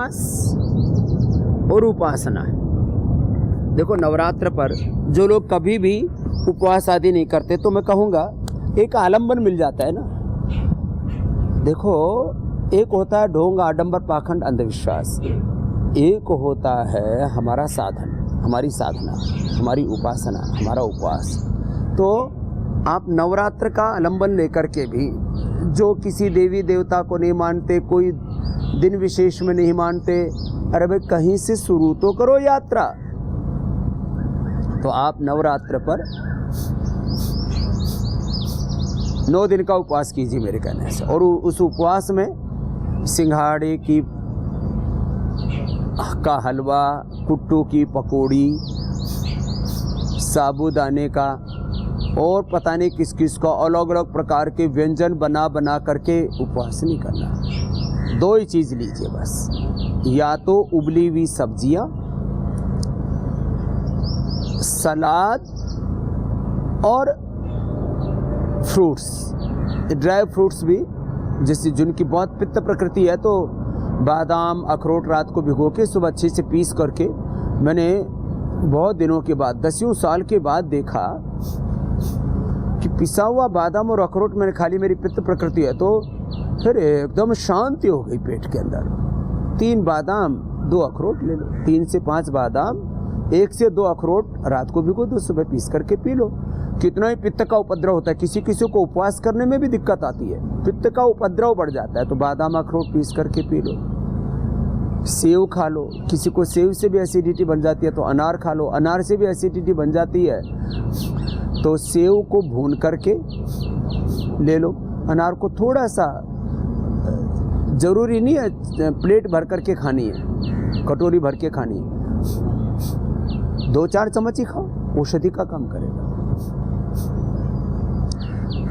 उपवास और उपासना। देखो नवरात्र पर जो लोग कभी भी उपवास आदि नहीं करते तो मैं कहूँगा एक आलंबन मिल जाता है ना। देखो एक होता है ढोंग, आडंबर, पाखंड, अंधविश्वास, एक होता है हमारा साधन, हमारी साधना, हमारी उपासना, हमारा उपवास। तो आप नवरात्र का आलंबन लेकर के भी जो किसी देवी देवता को नहीं मानते, कोई दिन विशेष में नहीं मानते, अरे भाई कहीं से शुरू तो करो यात्रा। तो आप नवरात्र पर 9 दिन का उपवास कीजिए मेरे कहने से, और उस उपवास में सिंघाड़े की का हलवा, कुट्टू की पकौड़ी, साबूदाने का और पता नहीं किस किस का अलग अलग प्रकार के व्यंजन बना बना करके उपवास नहीं करना। 2 ही चीज़ लीजिए बस, या तो उबली हुई सब्जियां, सलाद और फ्रूट्स, ड्राई फ्रूट्स भी, जैसे जिनकी बहुत पित्त प्रकृति है तो बादाम, अखरोट रात को भिगो के सुबह अच्छे से पीस करके, मैंने बहुत दिनों के बाद 10 साल के बाद देखा कि पिसा हुआ बादाम और अखरोट मैंने खा ली। मेरी पित्त प्रकृति है तो फिर एकदम शांति हो गई पेट के अंदर। 3 बादाम 2 अखरोट ले लो, 3 से 5 बादाम, 1 से 2 अखरोट रात को भिगो दो, सुबह पीस करके पी लो। कितना ही पित्त का उपद्रव होता है, किसी किसी को उपवास करने में भी दिक्कत आती है, पित्त का उपद्रव बढ़ जाता है, तो बादाम अखरोट पीस करके पी लो। सेव खा लो, किसी को सेव से भी एसिडिटी बन जाती है तो अनार खा लो, अनार से भी एसिडिटी बन जाती है तो सेव को भून करके ले लो। अनार को थोड़ा सा, जरूरी नहीं है प्लेट भर करके खानी है, कटोरी भर के खानी है, 2-4 चम्मच ही खाओ, औषधि का काम करेगा।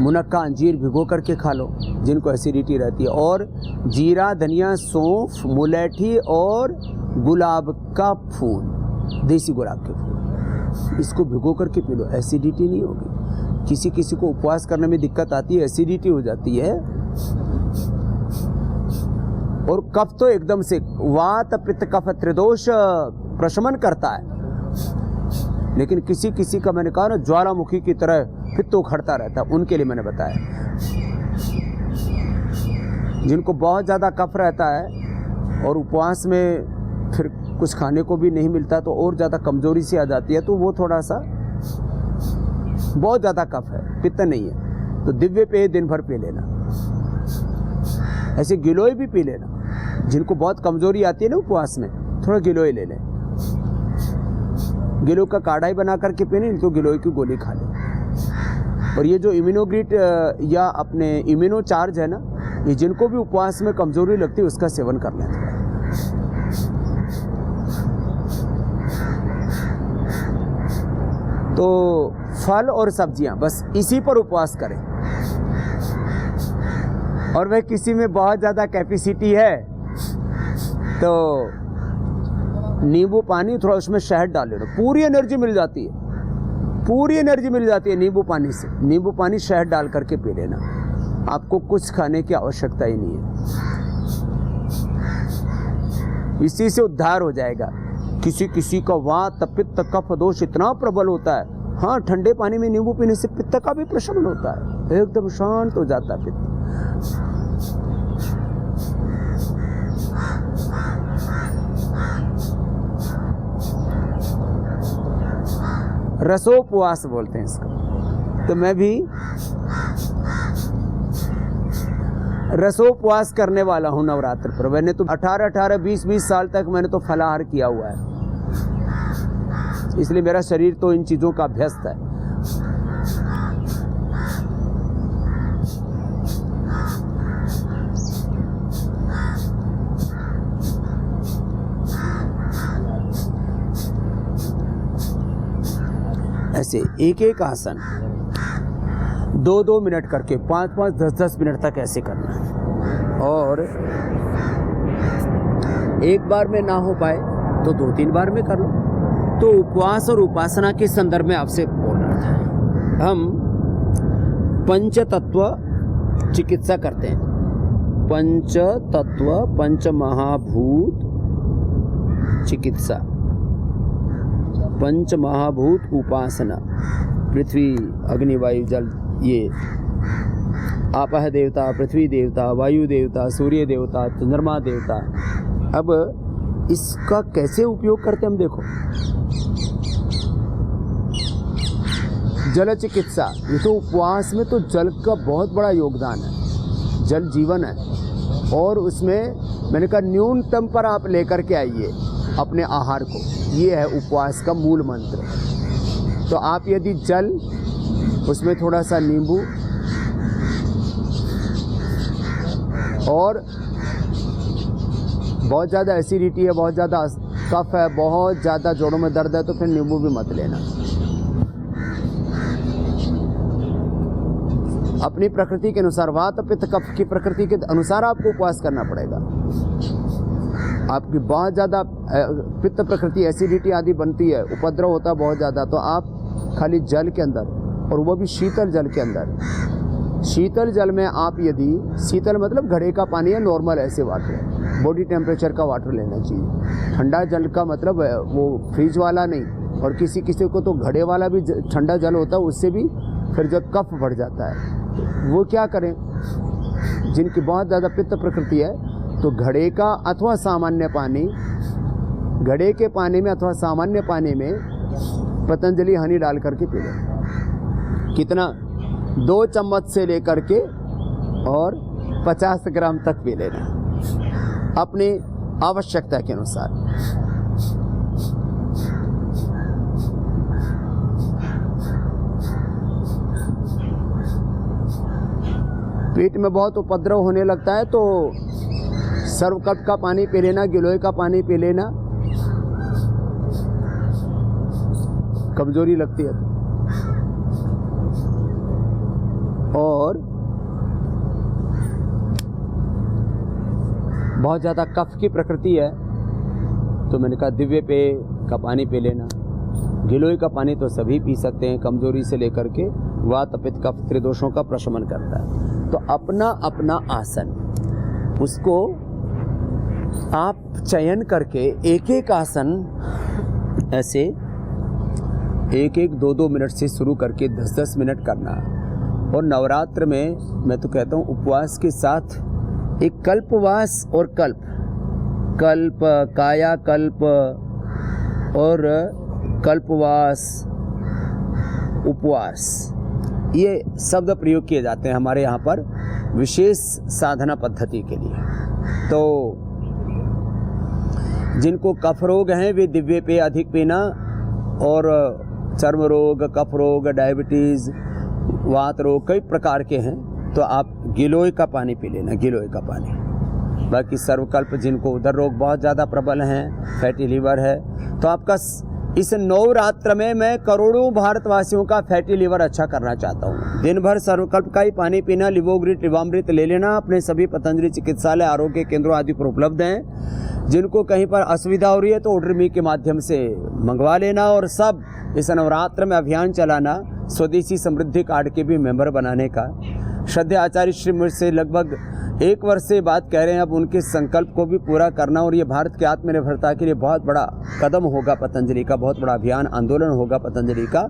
मुनक्का, अंजीर भिगो करके खा लो जिनको एसिडिटी रहती है, और जीरा, धनिया, सौंफ, मुलेठी और गुलाब का फूल, देसी गुलाब के फूल, इसको भिगो करके पी लो, एसिडिटी नहीं होगी। किसी किसी को उपवास करने में दिक्कत आती है, एसिडिटी हो जाती है, और कफ तो एकदम से वात पित्त कफ त्रिदोष प्रशमन करता है। लेकिन किसी किसी का मैंने कहा ना ज्वालामुखी की तरह पित्त उखड़ता रहता है, उनके लिए मैंने बताया। जिनको बहुत ज़्यादा कफ रहता है और उपवास में फिर कुछ खाने को भी नहीं मिलता तो और ज़्यादा कमज़ोरी सी आ जाती है, तो वो थोड़ा सा बहुत ज़्यादा कफ है, पित्त नहीं है, तो दिव्य पेय दिन भर पी लेना। ऐसे गिलोय भी पी लेना, जिनको बहुत कमज़ोरी आती है ना उपवास में, थोड़ा गिलोय ले लें, गिलोय का काढ़ा ही बना करके पीने, नहीं तो गिलोय की गोली खा लें। और ये जो इम्यूनोग्रिट या अपने इम्यूनो चार्ज है ना, ये जिनको भी उपवास में कमजोरी लगती है उसका सेवन कर लें। तो फल और सब्जियां, बस इसी पर उपवास करें। और वह किसी में बहुत ज़्यादा कैपेसिटी है तो नींबू पानी, थोड़ा उसमें शहद डाल लो, पूरी एनर्जी मिल जाती है, पूरी एनर्जी मिल जाती है नींबू पानी से। नींबू पानी शहद डाल करके पी लेना, आपको कुछ खाने की आवश्यकता ही नहीं है, इसी से उद्धार हो जाएगा। किसी किसी का वात पित्त कफ दोष इतना प्रबल होता है, हाँ ठंडे पानी में नींबू पीने से पित्त का भी प्रशमन होता है, एकदम शांत हो जाता है पित्त। रसोपवास बोलते हैं इसको। तो मैं भी रसोपवास करने वाला हूँ नवरात्र पर। मैंने तो 18, 20 साल तक मैंने तो फलाहार किया हुआ है, इसलिए मेरा शरीर तो इन चीज़ों का अभ्यस्त है। ऐसे एक एक आसन 2-2 मिनट करके 5-5, 10-10 मिनट तक ऐसे करना है। और एक बार में ना हो पाए तो 2-3 बार में कर लो। तो उपवास और उपासना के संदर्भ में आपसे बोल रहा था। हम पंचतत्व चिकित्सा करते हैं, पंचतत्व, पंच महाभूत चिकित्सा। पंच महाभूत उपासना, पृथ्वी अग्नि वायु जल, ये आपः देवता, पृथ्वी देवता, वायु देवता, सूर्य देवता, चंद्रमा देवता। अब इसका कैसे उपयोग करते हम देखो। जल चिकित्सा, ये तो उपवास में तो जल का बहुत बड़ा योगदान है। जल जीवन है, और उसमें मैंने कहा न्यूनतम पर आप लेकर के आइए अपने आहार को। ये है उपवास का मूल मंत्र। तो आप यदि जल, उसमें थोड़ा सा नींबू और बहुत ज़्यादा एसिडिटी है, बहुत ज़्यादा कफ है, बहुत ज़्यादा जोड़ों में दर्द है, तो फिर नींबू भी मत लेना। अपनी प्रकृति के अनुसार, वात पित्त कफ की प्रकृति के अनुसार आपको उपवास करना पड़ेगा। आपकी बहुत ज़्यादा पित्त प्रकृति, एसिडिटी आदि बनती है, उपद्रव होता है बहुत ज़्यादा, तो आप खाली जल के अंदर, और वो भी शीतल जल के अंदर, शीतल जल में आप यदि, शीतल मतलब घड़े का पानी है, नॉर्मल ऐसे वाटर, बॉडी टेम्परेचर का वाटर लेना चाहिए। ठंडा जल का मतलब वो फ्रिज वाला नहीं, और किसी किसी को तो घड़े वाला भी ठंडा जल होता है, उससे भी फिर जो कफ बढ़ जाता है। तो वो क्या करें, जिनकी बहुत ज़्यादा पित्त प्रकृति है, तो घड़े का अथवा सामान्य पानी, घड़े के पानी में अथवा सामान्य पानी में पतंजलि हनी डाल करके पी लें। कितना, 2 चम्मच से लेकर के और 50 ग्राम तक पी लेना, अपनी आवश्यकता के अनुसार। पेट में बहुत उपद्रव होने लगता है तो सर्वकल्प का पानी पी लेना, गिलोय का पानी पी लेना, कमजोरी लगती है। और बहुत ज़्यादा कफ की प्रकृति है तो मैंने कहा दिव्य पेय का पानी पी लेना। गिलोय का पानी तो सभी पी सकते हैं, कमजोरी से लेकर के वात पित्त कफ त्रिदोषों का प्रशमन करता है। तो अपना अपना आसन, उसको आप चयन करके एक एक आसन ऐसे 1-1, 2-2 मिनट से शुरू करके 10-10 मिनट करना। और नवरात्र में मैं तो कहता हूँ उपवास के साथ एक कल्पवास और कल्प काया कल्प और कल्पवास उपवास, ये शब्द प्रयोग किए जाते हैं हमारे यहाँ पर विशेष साधना पद्धति के लिए। तो जिनको कफ रोग हैं वे दिव्य पेय अधिक पीना, और चर्म रोग, कफ रोग, डायबिटीज़, वात रोग कई प्रकार के हैं तो आप गिलोय का पानी पी लेना, गिलोय का पानी। बाकी सर्वकल्प, जिनको उदर रोग बहुत ज़्यादा प्रबल हैं, फैटी लीवर है, तो आपका इस नवरात्र में मैं करोड़ों भारतवासियों का फैटी लीवर अच्छा करना चाहता हूँ। दिन भर सर्वकल्प का ही पानी पीना, लिवोग्रिट, लिवामृत ले लेना। अपने सभी पतंजलि चिकित्सालय, आरोग्य केंद्रों आदि पर उपलब्ध हैं। जिनको कहीं पर असुविधा हो रही है तो ऑर्डर मी के माध्यम से मंगवा लेना। और सब इस नवरात्र में अभियान चलाना, स्वदेशी समृद्धि कार्ड के भी मेंबर बनाने का। श्रद्धेय आचार्य श्री मुझसे लगभग 1 वर्ष से बात कह रहे हैं, अब उनके संकल्प को भी पूरा करना। और ये भारत के आत्मनिर्भरता के लिए बहुत बड़ा कदम होगा पतंजलि का, बहुत बड़ा अभियान आंदोलन होगा पतंजलि का,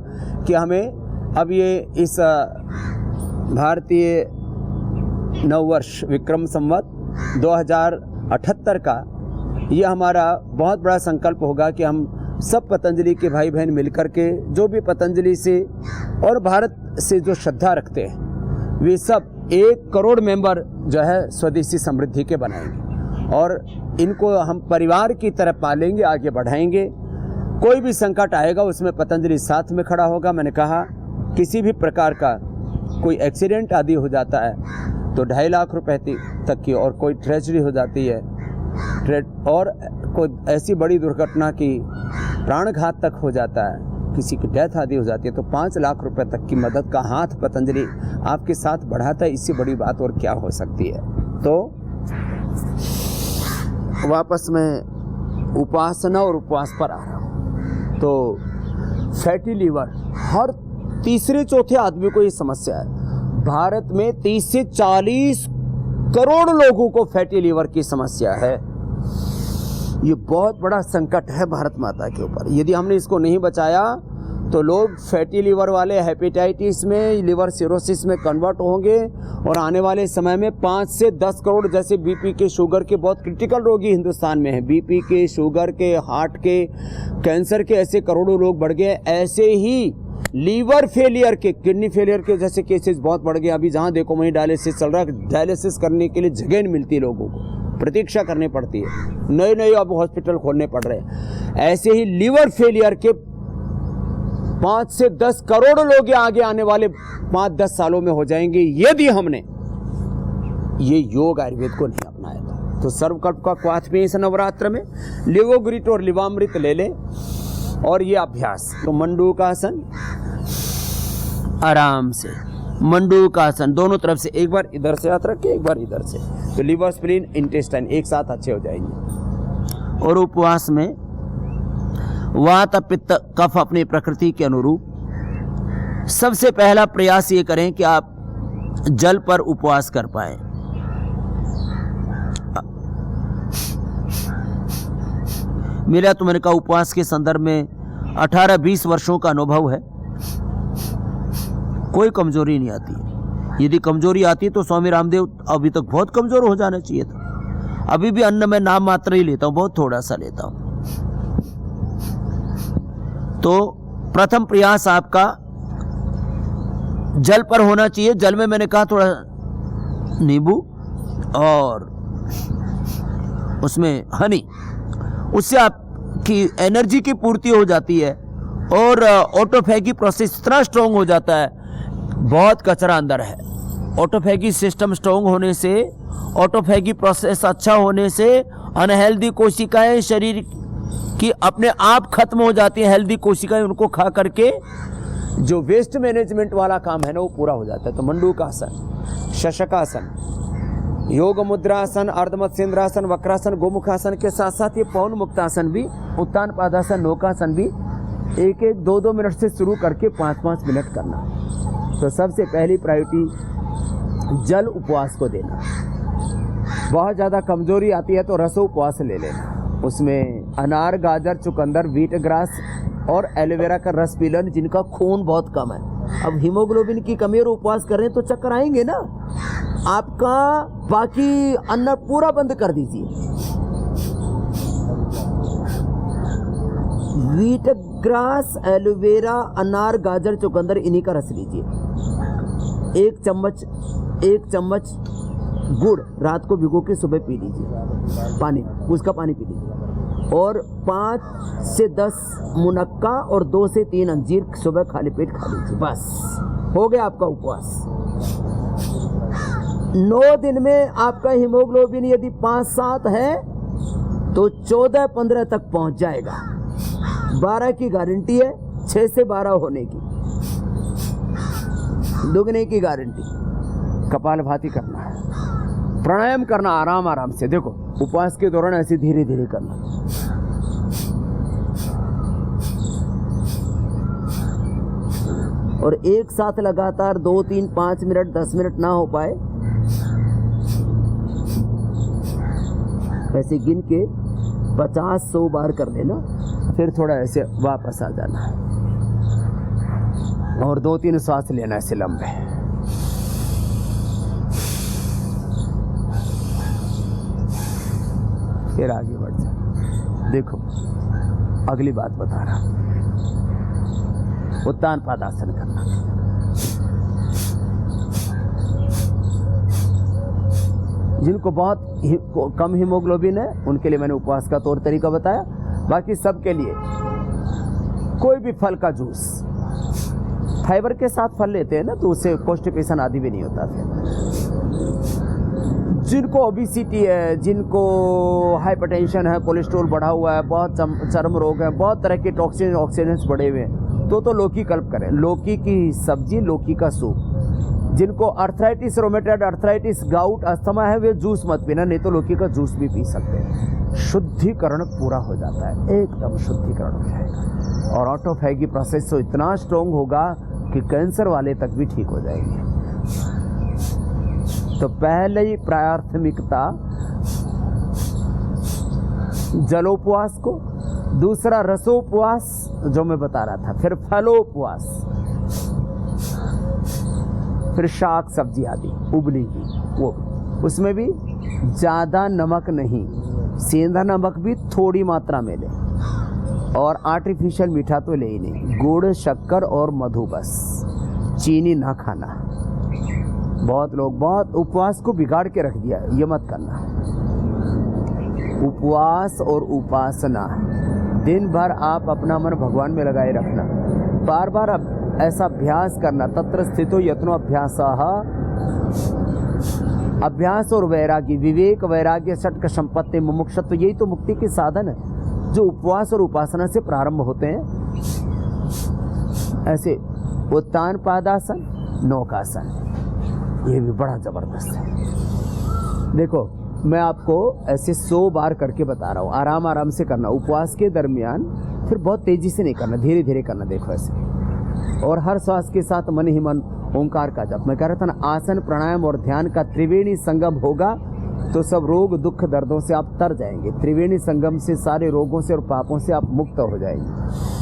कि हमें अब ये इस भारतीय नववर्ष विक्रम संवत 2078 का ये हमारा बहुत बड़ा संकल्प होगा कि हम सब पतंजलि के भाई बहन मिलकर के, जो भी पतंजलि से और भारत से जो श्रद्धा रखते हैं, वे सब 1 करोड़ मेंबर जो है स्वदेशी समृद्धि के बनाएंगे। और इनको हम परिवार की तरह पालेंगे, आगे बढ़ाएंगे। कोई भी संकट आएगा उसमें पतंजलि साथ में खड़ा होगा। मैंने कहा किसी भी प्रकार का कोई एक्सीडेंट आदि हो जाता है तो 2.5 लाख रुपए तक की, और कोई ट्रेजेडी हो जाती है, और कोई ऐसी बड़ी दुर्घटना की प्राणघात तक हो जाता है, किसी की डेथ आदि हो जाती है, तो 5 लाख रुपए तक की मदद का हाथ पतंजलि आपके साथ बढ़ाता है। इससे बड़ी बात और क्या हो सकती है। तो वापस मैं उपासना और उपवास पर आ रहा हूँ। तो फैटी लीवर हर तीसरे चौथे आदमी को ये समस्या है। भारत में 30 से 40 करोड़ लोगों को फैटी लीवर की समस्या है। ये बहुत बड़ा संकट है भारत माता के ऊपर। यदि हमने इसको नहीं बचाया तो लोग फैटी लीवर वाले हेपेटाइटिस में, लिवर सिरोसिस में कन्वर्ट होंगे और आने वाले समय में 5 से 10 करोड़, जैसे बीपी के, शुगर के बहुत क्रिटिकल रोगी हिंदुस्तान में हैं, बीपी के, शुगर के, हार्ट के, कैंसर के, ऐसे करोड़ों लोग बढ़ गए। ऐसे ही लीवर फेलियर के, किडनी फेलियर के जैसे केसेस बहुत बढ़ गए। अभी जहाँ देखो वहीं डायलिसिस चल रहा है। डायलिसिस करने के लिए जगह नहीं मिलती, लोगों को प्रतीक्षा करनी पड़ती है, नए नए अब हॉस्पिटल खोलने पड़ रहे हैं। ऐसे ही लीवर फेलियर के 5 से 10 करोड़ लोग आगे आने वाले 5-10 सालों में हो जाएंगे, यदि हमने ये योग आयुर्वेद को नहीं अपनाया। तो सर्वकल्प का क्वाथ में इस नवरात्र में लिवोग्रिट और लिवामृत ले लें और ये अभ्यास। तो मंडूकासन, आराम से मंडूकासन, दोनों तरफ से, एक बार इधर से हाथ रख के एक बार इधर से, तो लिवर, स्प्लीन, इंटेस्टाइन एक साथ अच्छे हो जाएंगे। और उपवास में वात, पित्त, कफ अपनी प्रकृति के अनुरूप सबसे पहला प्रयास ये करें कि आप जल पर उपवास कर पाए। मेरा तो मैंने कहा उपवास के संदर्भ में 18-20 वर्षों का अनुभव है, कोई कमजोरी नहीं आती। यदि कमजोरी आती तो स्वामी रामदेव अभी तक बहुत कमजोर हो जाना चाहिए था। अभी भी अन्न में नाम मात्र ही लेता हूं, बहुत थोड़ा सा लेता हूं। तो प्रथम प्रयास आपका जल पर होना चाहिए। जल में मैंने कहा थोड़ा नींबू और उसमें हनी, उससे आपकी एनर्जी की पूर्ति हो जाती है और ऑटोफैगी प्रोसेस इतना स्ट्रांग हो जाता है। बहुत कचरा अंदर है, ऑटोफैगी सिस्टम स्ट्रांग होने से, ऑटोफैगी प्रोसेस अच्छा होने से अनहेल्दी कोशिकाएं शरीर कि अपने आप खत्म हो जाती हैं। हेल्दी कोशिकाएं उनको खा करके जो वेस्ट मैनेजमेंट वाला काम है ना वो पूरा हो जाता है। तो मंडूकासन, शशकासन, योग मुद्रासन, अर्धमत्स्येंद्रासन, वक्रासन, गोमुखासन के साथ साथ ये पवन मुक्तासन भी, उत्तान पादासन, नौकासन भी 1-1, 2-2 मिनट से शुरू करके 5-5 मिनट करना। तो सबसे पहली प्रायोरिटी जल उपवास को देना। बहुत ज़्यादा कमजोरी आती है तो रसो उपवास ले लेना। उसमें अनार, गाजर, चुकंदर, व्हीट ग्रास और एलोवेरा का रस पी लेना, जिनका खून बहुत कम है। अब हीमोग्लोबिन की कमी और उपवास कर रहे हैं तो चक्कर आएंगे ना। आपका बाकी अन्न पूरा बंद कर दीजिए। व्हीट ग्रास, एलोवेरा, अनार, गाजर, चुकंदर, इन्हीं का रस लीजिए। 1 चम्मच गुड़ रात को भिगो के सुबह पी लीजिए, पानी, उसका पानी पी लीजिए। और 5 से 10 मुनक्का और 2 से 3 अंजीर सुबह खाली पेट खा लीजिए। बस हो गया आपका उपवास। 9 दिन में आपका हीमोग्लोबिन यदि 5-7 है तो 14-15 तक पहुंच जाएगा। 12 की गारंटी है, 6 से 12 होने की, दुगने की गारंटी। कपालभाति करना है, प्राणायाम करना आराम आराम से। देखो उपवास के दौरान ऐसे धीरे धीरे करना। और एक साथ लगातार 2, 3, 5 मिनट, 10 मिनट ना हो पाए, ऐसे गिन के 50-100 बार कर लेना, फिर थोड़ा ऐसे वापस आ जाना है और 2-3 श्वास लेना ऐसे लंबे। फिर आगे बढ़ जाए। देखो अगली बात बता रहा, उत्तान पादासन करना। जिनको बहुत कम हीमोग्लोबिन है उनके लिए मैंने उपवास का तौर तरीका बताया। बाकी सबके लिए कोई भी फल का जूस, फाइबर के साथ फल लेते हैं ना तो उससे कॉन्स्टिपेशन आदि भी नहीं होता। जिनको ओबेसिटी है, जिनको हाइपरटेंशन है, कोलेस्ट्रॉल बढ़ा हुआ है, बहुत चर्म रोग है, बहुत तरह के टॉक्सिन ऑक्सीडेंट्स बढ़े हुए हैं, तो लौकी कल्प करें। लौकी की सब्जी, लौकी का सूप। जिनको arthritis, rheumatoid arthritis, gout, asthma है वे जूस मत पीना, नहीं तो लौकी का जूस भी पी सकते हैं। शुद्धिकरण पूरा हो जाता है, एकदम शुद्धिकरण हो जाएगा और ऑटोफैगी प्रोसेस तो इतना स्ट्रॉन्ग होगा कि कैंसर वाले तक भी ठीक हो जाएंगे। तो पहले ही प्राथमिकता जलोपवास को, दूसरा रसोपवास जो मैं बता रहा था, फिर फलोपवास, फिर शाक सब्जी आदि उबली की, वो उसमें भी ज़्यादा नमक नहीं, सेंधा नमक भी थोड़ी मात्रा में ले, और आर्टिफिशियल मीठा तो ले ही नहीं, गुड़ शक्कर और मधु बस, चीनी ना खाना। बहुत लोग बहुत उपवास को बिगाड़ के रख दिया, ये मत करना। उपवास और उपासना, दिन भर आप अपना मन भगवान में लगाए रखना, बार बार अब ऐसा अभ्यास करना। तत्र स्थितो यत्नो अभ्यासः, अभ्यास और वैरागी, विवेक वैराग्य षट्क संपत्ति मुमुक्षुत्व, यही तो मुक्ति के साधन है जो उपवास और उपासना से प्रारंभ होते हैं। ऐसे उत्तान पादासन, नौकासन, ये भी बड़ा ज़बरदस्त है। देखो मैं आपको ऐसे 100 बार करके बता रहा हूँ, आराम आराम से करना उपवास के दरमियान, फिर बहुत तेज़ी से नहीं करना, धीरे धीरे करना। देखो ऐसे, और हर श्वास के साथ मन ही मन ओंकार का जप। मैं कह रहा था ना, आसन प्राणायाम और ध्यान का त्रिवेणी संगम होगा तो सब रोग दुख दर्दों से आप तर जाएंगे। त्रिवेणी संगम से सारे रोगों से और पापों से आप मुक्त हो जाएंगे।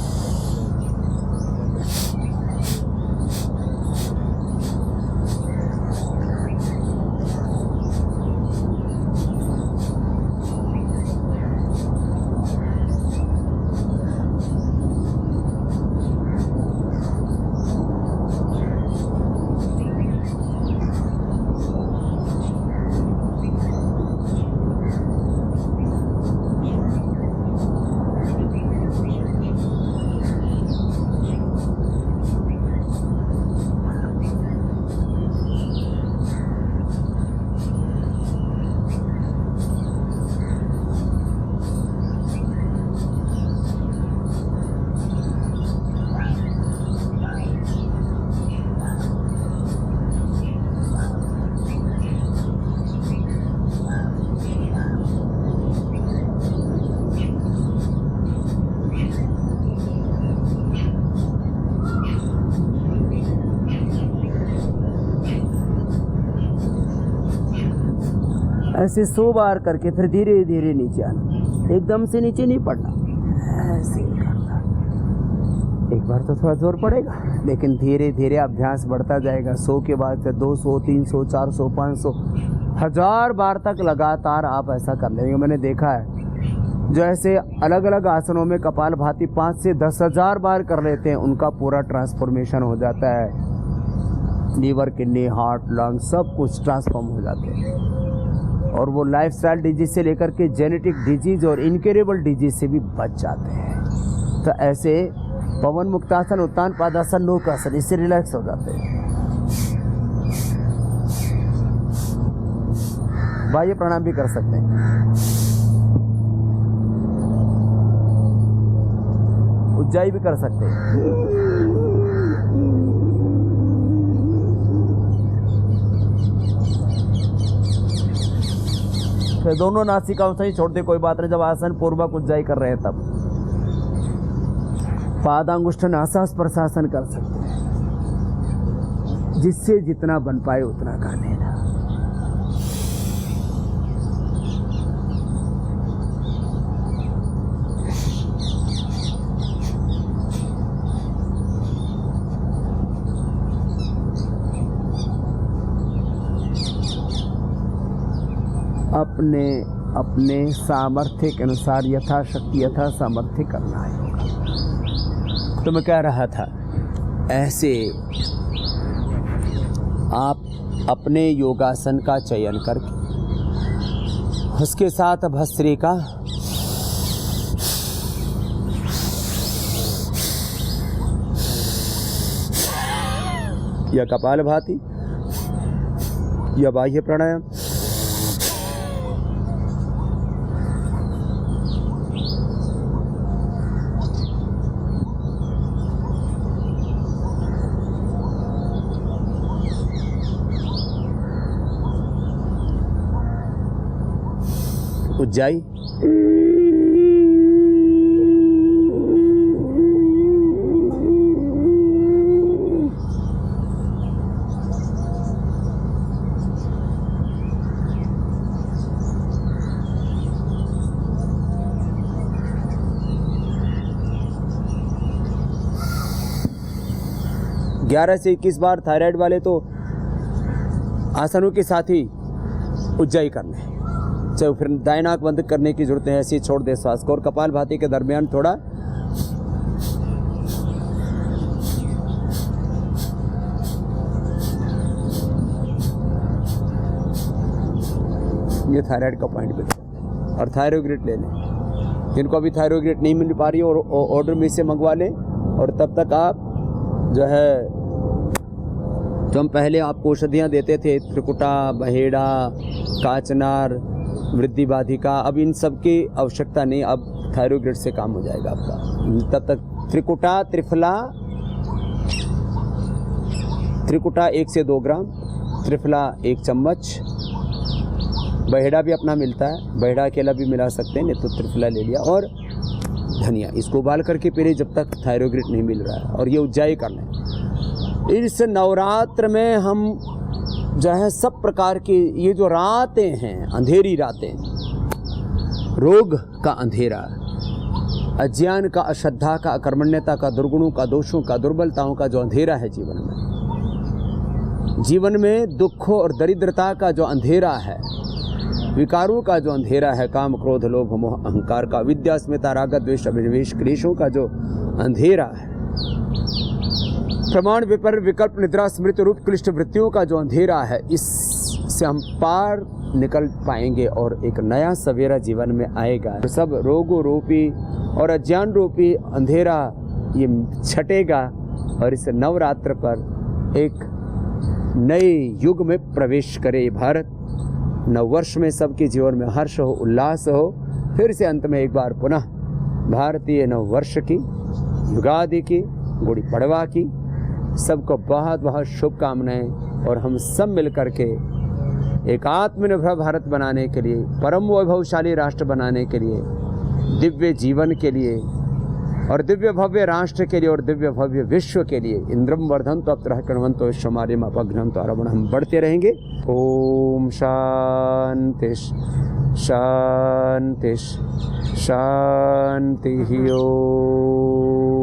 ऐसे 100 बार करके फिर धीरे धीरे नीचे आना, एकदम से नीचे नहीं पड़ना, ऐसे ही करना। एक बार तो थोड़ा जोर पड़ेगा, लेकिन धीरे धीरे अभ्यास बढ़ता जाएगा। 100 के बाद फिर 200, 300, 400, 500, 1000 बार तक लगातार आप ऐसा कर लेंगे। मैंने देखा है जो ऐसे अलग अलग आसनों में कपालभाति 5 से 10,000 बार कर लेते हैं, उनका पूरा ट्रांसफॉर्मेशन हो जाता है। लीवर, किडनी, हार्ट, लंग सब कुछ ट्रांसफॉर्म हो जाते हैं, और वो लाइफस्टाइल डिजीज से लेकर के जेनेटिक डिजीज और इनक्यूरेबल डिजीज से भी बच जाते हैं। तो ऐसे पवन मुक्तासन, उत्तान पादासन, नौकासन, इससे रिलैक्स हो जाते हैं। बाह्य प्राणायाम भी कर सकते हैं, उज्जाई भी कर सकते हैं। फिर दोनों नासिकाओं से ही छोड़ दे, कोई बात नहीं। जब आसन पूर्वक उज्जाई कर रहे हैं तब पादांगुष्ठ नासास प्रशासन कर सकते हैं, जिससे जितना बन पाए उतना कर लेना। अपने अपने सामर्थ्य के अनुसार यथाशक्ति यथा सामर्थ्य करना है। तो मैं कह रहा था, ऐसे आप अपने योगासन का चयन करके उसके साथ भस्त्रिका या कपालभाति या बाह्य प्राणायाम उज्जाई 11 से 21 बार थायराइड वाले तो आसनों के साथ ही उज्जाई कर लें, चाहे फिर दाएं नाक बंद करने की जरूरत है, ऐसे ही छोड़ दे श्वास को। और कपालभाति के दरमियान थोड़ा ये थायराइड का पॉइंट भी और थायरोग्रिड ले लें। जिनको अभी थायरोग्रिड नहीं मिल पा रही और ऑर्डर में से मंगवा लें। और तब तक आप जो है, जो हम पहले आपको औषधियाँ देते थे, त्रिकुटा, बहेड़ा, काचनार, वृद्धि बाधिका, अब इन सब की आवश्यकता नहीं, अब थायरोग्रिड से काम हो जाएगा आपका। तब तक त्रिकुटा, त्रिकुटा 1 से 2 ग्राम, त्रिफला 1 चम्मच, बहेड़ा भी अपना मिलता है, बहेड़ा अकेला भी मिला सकते हैं, नहीं तो त्रिफला ले लिया, और धनिया, इसको उबाल करके पी रहे जब तक थायरोग्रिड नहीं मिल रहा है। और ये उज्जाई कर लें। इस नवरात्र में हम जो है सब प्रकार की ये जो रातें हैं, अंधेरी रातें, रोग का अंधेरा, अज्ञान का, अश्रद्धा का, अकर्मण्यता का, दुर्गुणों का, दोषों का, दुर्बलताओं का जो अंधेरा है जीवन में दुखों और दरिद्रता का जो अंधेरा है, विकारों का जो अंधेरा है, काम, क्रोध, लोभ, मोह, अहंकार का, विद्या, अस्मिता, राग, द्वेष, अभिनिवेश, क्लेशों का जो अंधेरा है, प्रमाण, विपर, विकल्प, निद्रा, स्मृति रूप क्लिष्ट वृत्तियों का जो अंधेरा है, इससे हम पार निकल पाएंगे और एक नया सवेरा जीवन में आएगा। तो सब रोगों रूपी और अज्ञान रूपी अंधेरा ये छटेगा और इस नवरात्र पर एक नए युग में प्रवेश करे भारत। नववर्ष में सबके जीवन में हर्ष हो, उल्लास हो। फिर से अंत में एक बार पुनः भारतीय नववर्ष की, युगादि की, गुड़ी पड़वा की सबको बहुत बहुत शुभकामनाएं। और हम सब मिल कर के एक आत्मनिर्भर भारत बनाने के लिए, परम वैभवशाली राष्ट्र बनाने के लिए, दिव्य जीवन के लिए और दिव्य भव्य राष्ट्र के लिए और दिव्य भव्य विश्व के लिए इंद्रम वर्धन्तो अत्रः कृण्वन्तो विश्वमार्यम् अपघ्नन्तो अरवण, हम बढ़ते रहेंगे। ओम शांति शांति शांति। ओम।